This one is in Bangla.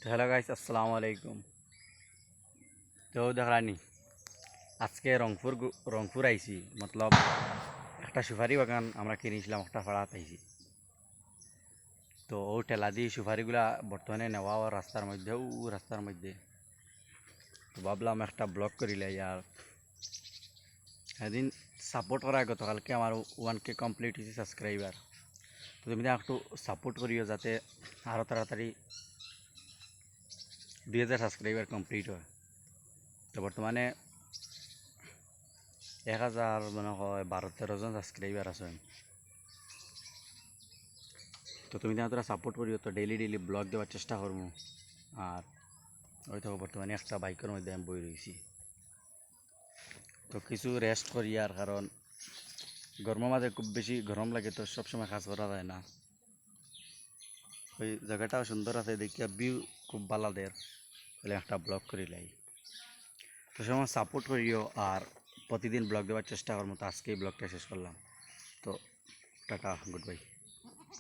তো হ্যালো গাইস, আসসালামু আলাইকুম। তো দেখলানি আজকে রংপুর আইছি, মতলব একটা সুপারি বাগান আমরা কিনেছিলাম, একটা ভাড়া পাইছি। তো ও ঠেলা দিয়ে সুপারিগুলা বর্তমানে নেওয়া রাস্তার মধ্যে। তো ভাবলাম একটা ব্লগ করিলে আর সেদিন সাপোর্ট করা গতকালকে আমার 1K কমপ্লিট হয়েছে সাবস্ক্রাইবার। তো তুমি একটু সাপোর্ট করিও যাতে আরও তাড়াতাড়ি 2000 সাবস্ক্রাইবার কমপ্লিট হয়। তো বর্তমানে 1000 মনে হয় 12-13 জন সাবস্ক্রাইবার আছেন। তো তুমি তোরা সাপোর্ট করিও, তো ডেইলি ডেইলি ব্লগ দেওয়ার চেষ্টা করবো। আর ওই তো বর্তমানে একটা বাইকের মধ্যে আমি বই রয়েছি, তো কিছু রেস্ট করি। আর কারণ গরমের মাঝে খুব বেশি গরম লাগে, তো সবসময় কাজ করা যায় না। ওই জায়গাটাও সুন্দর আছে, দেখিয়া ভিউ খুব ভালো দের, তাহলে একটা ব্লগ করিলাই। তো সময় সাপোর্ট করিও আর প্রতিদিন ব্লগ দেওয়ার চেষ্টা করবো। তো আজকেই ব্লগটা শেষ করলাম। তো টাটা, গুড বাই।